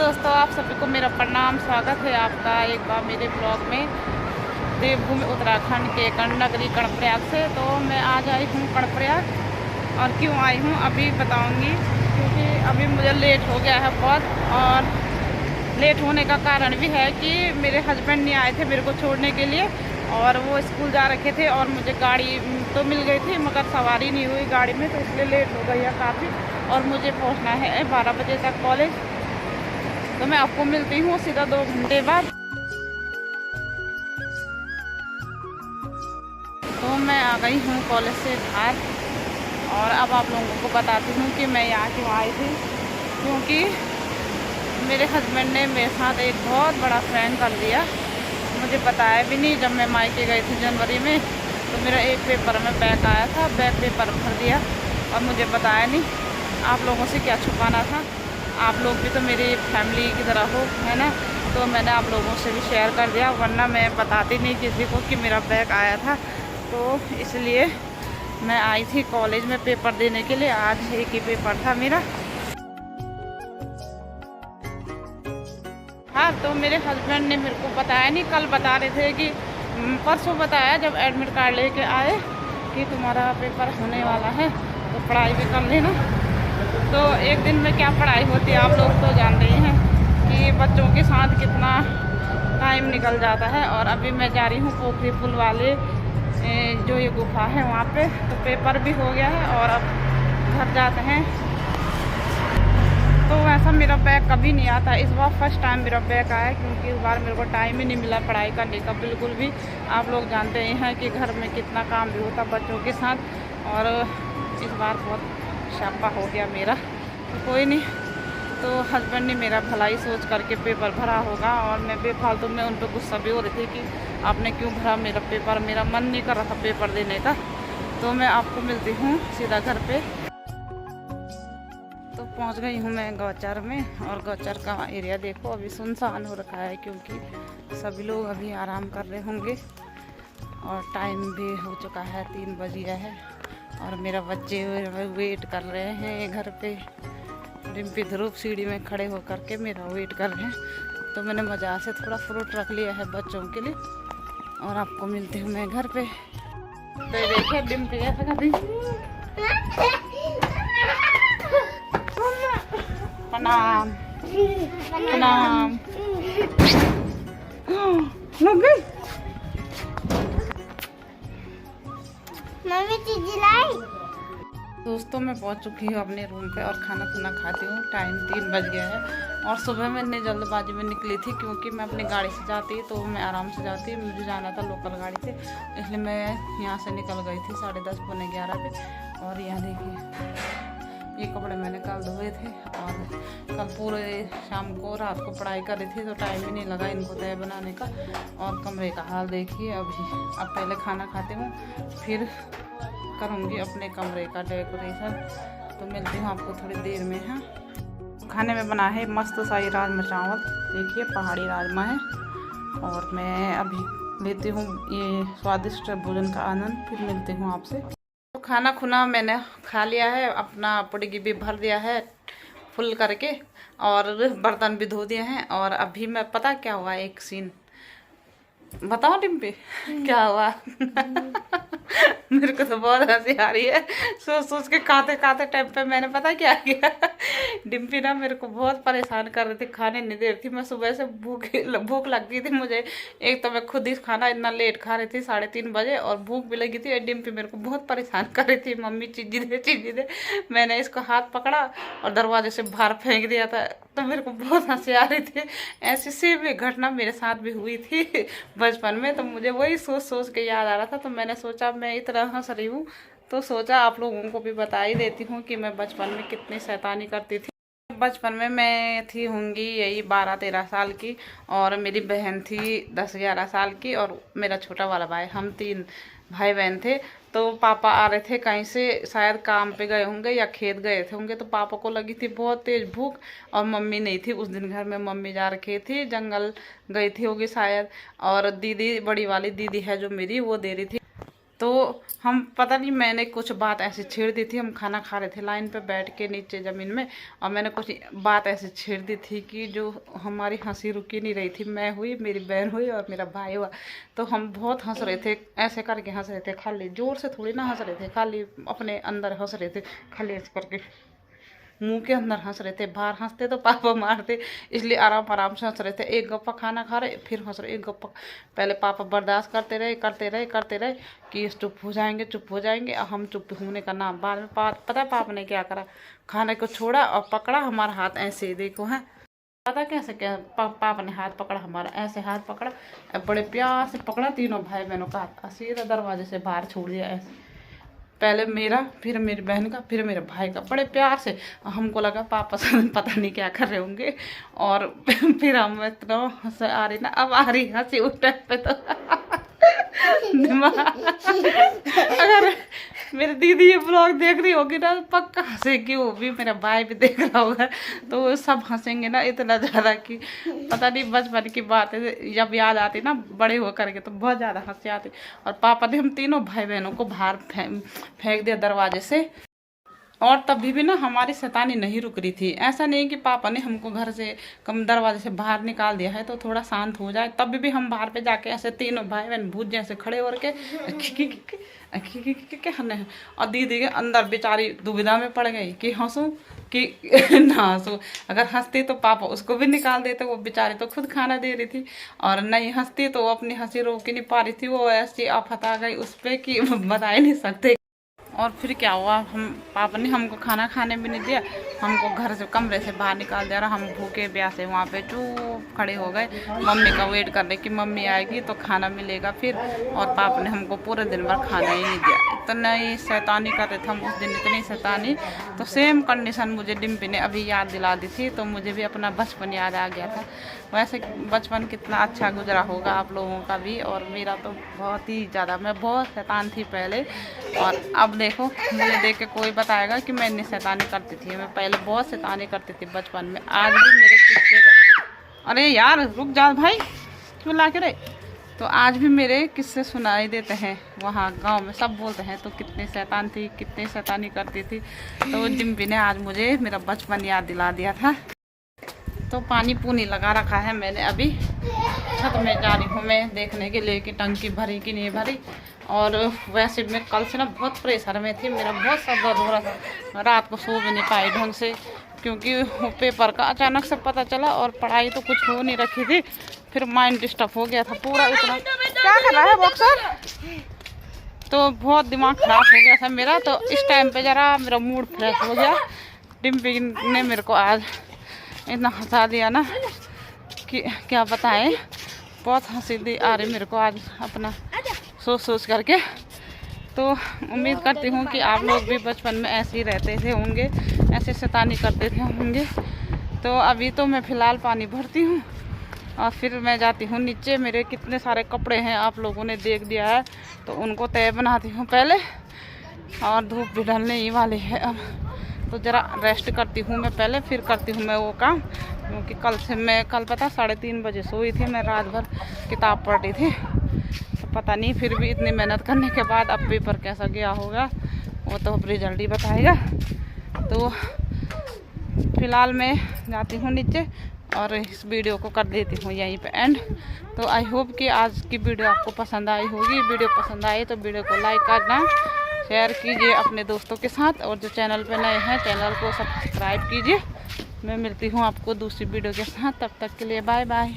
दोस्तों, आप सभी को मेरा प्रणाम। स्वागत है आपका एक बार मेरे ब्लॉग में देवभूमि उत्तराखंड के कर्णनगरी कर्णप्रयाग से। तो मैं आज आई हूँ कर्णप्रयाग, और क्यों आई हूँ अभी बताऊँगी, क्योंकि अभी मुझे लेट हो गया है बहुत। और लेट होने का कारण भी है कि मेरे हस्बैंड नहीं आए थे मेरे को छोड़ने के लिए, और वो स्कूल जा रखे थे। और मुझे गाड़ी तो मिल गई थी मगर सवारी नहीं हुई गाड़ी में, तो इसलिए लेट हो गई है काफ़ी। और मुझे पहुँचना है 12 बजे तक कॉलेज। तो मैं आपको मिलती हूँ सीधा 2 घंटे बाद। तो मैं आ गई हूँ कॉलेज से बाहर, और अब आप लोगों को बताती हूँ कि मैं यहाँ क्यों आई थी। क्योंकि मेरे हस्बैंड ने मेरे साथ एक बहुत बड़ा फ्रैंक कर दिया। मुझे बताया भी नहीं। जब मैं मायके गई थी जनवरी में, तो मेरा एक पेपर में बैक आया था, बैक पेपर भर दिया और मुझे बताया नहीं। आप लोगों से क्या छुपाना था, आप लोग भी तो मेरी फैमिली की तरह हो, है ना। तो मैंने आप लोगों से भी शेयर कर दिया, वरना मैं बताती नहीं किसी को कि मेरा बैग आया था। तो इसलिए मैं आई थी कॉलेज में पेपर देने के लिए। आज एक ही पेपर था मेरा। हाँ, तो मेरे हस्बैंड ने मेरे को बताया नहीं। कल बता रहे थे कि परसों बताया जब एडमिट कार्ड लेके आए कि तुम्हारा पेपर होने वाला है, तो पढ़ाई भी कर लेना। तो एक दिन में क्या पढ़ाई होती है, आप लोग तो जानते ही हैं कि बच्चों के साथ कितना टाइम निकल जाता है। और अभी मैं जा रही हूँ पोखरी पुल वाले जो ये गुफा है वहाँ पे। तो पेपर भी हो गया है और अब घर जाते हैं। तो वैसा मेरा बैग कभी नहीं आता, इस बार फर्स्ट टाइम मेरा बैग आया, क्योंकि इस बार मेरे को टाइम ही नहीं मिला पढ़ाई करने का बिल्कुल भी। आप लोग जानते ही हैं कि घर में कितना काम भी होता बच्चों के साथ, और इस बार बहुत शापा हो गया मेरा। तो कोई नहीं, तो हस्बैंड ने मेरा भलाई सोच करके पेपर भरा होगा। और मैं बेफालतू में उन पर गुस्सा भी हो रही थी कि आपने क्यों भरा मेरा पेपर, मेरा मन नहीं कर रहा था पेपर देने का। तो मैं आपको मिलती हूँ सीधा घर पे। तो पहुँच गई हूँ मैं गौचर में, और गौचर का एरिया देखो अभी सुनसान हो रखा है, क्योंकि सभी लोग अभी आराम कर रहे होंगे। और टाइम भी हो चुका है, 3 बज गया है। और मेरा बच्चे वेट कर रहे हैं घर पे। डिम्पी ध्रुव सीढ़ी में खड़े होकर के मेरा वेट कर रहे हैं। तो मैंने मज़ा से थोड़ा फ्रूट रख लिया है बच्चों के लिए। और आपको मिलती हूँ मैं घर पे। तो देखिए डिम्पी ऐसा कर रही। प्रणाम प्रणाम। लग गई मम्मी चीज़ लाई। दोस्तों, मैं पहुंच चुकी हूँ अपने रूम पे और खाना खुना खाती हूँ। टाइम 3 बज गया है। और सुबह मैं इतनी जल्दबाजी में निकली थी, क्योंकि मैं अपनी गाड़ी से जाती तो मैं आराम से जाती, मुझे जाना था लोकल गाड़ी से, इसलिए मैं यहाँ से निकल गई थी 10:30 पौने 11 पे। और यहाँ देखिए, ये कपड़े मैंने कल धोए थे, और कल पूरे शाम को रात को पढ़ाई कर रही थी, तो टाइम ही नहीं लगा इनको तय बनाने का। और कमरे का हाल देखिए अभी। अब पहले खाना खाती हूँ, फिर करूँगी अपने कमरे का डेकोरेशन। तो मिलती हूँ आपको थोड़ी देर में। हाँ, खाने में बना है मस्त शाही राजमा चावल, देखिए पहाड़ी राजमा है। और मैं अभी लेती हूँ ये स्वादिष्ट भोजन का आनंद, फिर मिलती हूँ आपसे। तो खाना खुना मैंने खा लिया है, अपना पुड़गी भी भर दिया है फुल करके, और बर्तन भी धो दिए हैं। और अभी मैं पता क्या हुआ, एक सीन बताओ डिम्पी क्या हुआ। मेरे को तो बहुत हंसी आ रही है सोच सोच के। खाते खाते टाइम पे मैंने पता क्या किया, डिम्पी ना मेरे को बहुत परेशान कर रही थी, खाने नहीं दे रही थी। मैं सुबह से भूख लग गई थी मुझे। एक तो मैं खुद ही खाना इतना लेट खा रही थी 3:30 बजे, और भूख भी लगी थी। और डिम्पी मेरे को बहुत परेशान कर रही थी, मम्मी चीज़ी दे चीज़ी दे। मैंने इसको हाथ पकड़ा और दरवाजे से बाहर फेंक दिया था। तो मेरे को बहुत हंसी आ रही थी। ऐसी सेम एक घटना मेरे साथ भी हुई थी बचपन में। तो मुझे वही सोच सोच के याद आ रहा था। तो मैंने सोचा मैं इतना हंस रही हूँ, तो सोचा आप लोगों को भी बता ही देती हूँ कि मैं बचपन में कितनी शैतानी करती थी। बचपन में मैं थी होंगी यही 12-13 साल की, और मेरी बहन थी 10-11 साल की, और मेरा छोटा वाला भाई। हम 3 भाई बहन थे। तो पापा आ रहे थे कहीं से, शायद काम पे गए होंगे या खेत गए थे होंगे। तो पापा को लगी थी बहुत तेज भूख, और मम्मी नहीं थी उस दिन घर में। मम्मी जा रखी थी, जंगल गई थी होगी शायद। और दीदी, बड़ी वाली दीदी है जो मेरी, वो दे रही थी। तो हम पता नहीं मैंने कुछ बात ऐसी छेड़ दी थी। हम खाना खा रहे थे लाइन पे बैठ के नीचे ज़मीन में, और मैंने कुछ बात ऐसी छेड़ दी थी कि जो हमारी हंसी रुकी नहीं रही थी। मैं हुई, मेरी बहन हुई और मेरा भाई हुआ। तो हम बहुत हंस रहे थे, ऐसे करके हंस रहे थे, खाली ज़ोर से थोड़ी ना हंस रहे थे, खाली अपने अंदर हंस रहे थे, खाली ऐसे करके मुंह के अंदर हंस रहे थे। बाहर हंसते तो पापा मारते, इसलिए आराम आराम से हंस रहे थे। एक गप्पा खाना खा रहे फिर हंस रहे, एक गप्पा। पहले पापा बर्दाश्त करते रहे कि चुप हो जाएंगे। और हम चुप होने का नाम, बाद में पता है पापा ने क्या करा, खाने को छोड़ा और पकड़ा हमारा हाथ ऐसे, देखो है पता कैसे क्या पापा ने हाथ पकड़ा हमारा, ऐसे हाथ पकड़ा, बड़े प्यार से पकड़ा, तीनों भाई बहनों का हाथ, सीधा दरवाजे से बाहर छोड़ दिया ऐसे। पहले मेरा, फिर मेरी बहन का, फिर मेरे भाई का, बड़े प्यार से। हमको लगा पापा से पता नहीं क्या कर रहे होंगे। और फिर हम इतना हंस आ रही ना, अब आ रही हंसी उस टाइम पे तो अगर मेरी दीदी ये ब्लॉग देख रही होगी ना, पक्का हंसेगी, वो भी मेरा भाई भी देख रहा होगा, तो वो सब हंसेंगे ना इतना ज़्यादा कि पता नहीं। बचपन की बात है, जब याद आती ना बड़े हो करके तो बहुत ज़्यादा हंसी आती। और पापा ने हम तीनों भाई बहनों को बाहर फेंक दिया दरवाजे से। और तभी भी ना हमारी शैतानी नहीं रुक रही थी। ऐसा नहीं कि पापा ने हमको घर से कम दरवाजे से बाहर निकाल दिया है तो थोड़ा शांत हो जाए, तभी भी हम बाहर पे जाके ऐसे तीनों भाई बहन भूत जैसे खड़े हो के हंसने हैं। और दीदी के अंदर बेचारी दुविधा में पड़ गई कि हंसूं कि ना हंसूं। अगर हंसती तो पापा उसको भी निकाल देते, वो बेचारी तो खुद खाना दे रही थी। और नहीं हंसती तो वो अपनी हंसी रोक ही नहीं पा रही थी, वो ऐसी आफत आ गई उस पर कि बता ही नहीं सकते। और फिर क्या हुआ, हम पापा ने हमको खाना खाने भी नहीं दिया, हमको घर से कमरे से बाहर निकाल दिया। हम भूखे प्यासे वहाँ पे चुप खड़े हो गए, मम्मी का वेट कर रहे कि मम्मी आएगी तो खाना मिलेगा फिर। और पापा ने हमको पूरे दिन भर खाना ही नहीं दिया। इतना ही शैतानी कर रहे थे हम उस दिन, इतनी शैतानी। तो सेम कंडीशन मुझे डिम्पी ने अभी याद दिला दी थी, तो मुझे भी अपना बचपन याद आ गया था। वैसे बचपन कितना अच्छा गुजरा होगा आप लोगों का भी, और मेरा तो बहुत ही ज़्यादा। मैं बहुत शैतान थी पहले, और अब देखो मुझे देख के कोई बताएगा कि मैं इतनी शैतानी करती थी। मैं पहले बहुत शैतानी करती थी बचपन में। आज भी मेरे किस्से, अरे यार रुक जा भाई, क्यों ला के रे। तो आज भी मेरे किस्से सुनाई देते हैं, वहाँ गांव में सब बोलते हैं तो कितनी शैतान थी, कितनी शैतानी करती थी। तो डिम्पी ने आज मुझे मेरा बचपन याद दिला दिया था। तो पानी पूनी लगा रखा है मैंने, अभी छत में जा रही हूँ मैं देखने के लिए कि टंकी भरी कि नहीं भरी। और वैसे मैं कल से ना बहुत प्रेशर में थी, मेरा बहुत सर दर्द हो रहा था, रात को सो भी नहीं पाई ढंग से, क्योंकि पेपर का अचानक से पता चला और पढ़ाई तो कुछ हो नहीं रखी थी। फिर माइंड डिस्टर्ब हो गया था पूरा। इतना क्या कर रहा है बॉक्सर, तो बहुत दिमाग खराब हो गया था मेरा। तो इस टाइम पे ज़रा मेरा मूड फ्रेश हो गया। डिम्पी ने मेरे को आज इतना हंसा दिया ना कि क्या बताएं, बहुत हंसी आ रही मेरे को आज अपना सोच करके। तो उम्मीद करती हूँ कि आप लोग भी बचपन में ऐसे ही रहते थे होंगे, ऐसे शैतानी करते थे होंगे। तो अभी तो मैं फ़िलहाल पानी भरती हूँ और फिर मैं जाती हूँ नीचे। मेरे कितने सारे कपड़े हैं आप लोगों ने देख दिया है, तो उनको तय बनाती हूँ पहले, और धूप भी ढलने ही वाली है अब। तो ज़रा रेस्ट करती हूँ मैं पहले, फिर करती हूँ मैं वो काम। क्योंकि कल पता 3:30 बजे सोई थी मैं, रात भर किताब पढ़ रही थी। तो पता नहीं फिर भी इतनी मेहनत करने के बाद अब पेपर कैसा गया होगा वो तो अब रिजल्ट ही बताएगा। तो फिलहाल मैं जाती हूँ नीचे और इस वीडियो को कर देती हूँ यहीं पे एंड। तो आई होप कि आज की वीडियो आपको पसंद आई होगी। वीडियो पसंद आई तो वीडियो को लाइक करना, शेयर कीजिए अपने दोस्तों के साथ, और जो चैनल पे नए हैं चैनल को सब्सक्राइब कीजिए। मैं मिलती हूँ आपको दूसरी वीडियो के साथ, तब तक के लिए बाय बाय।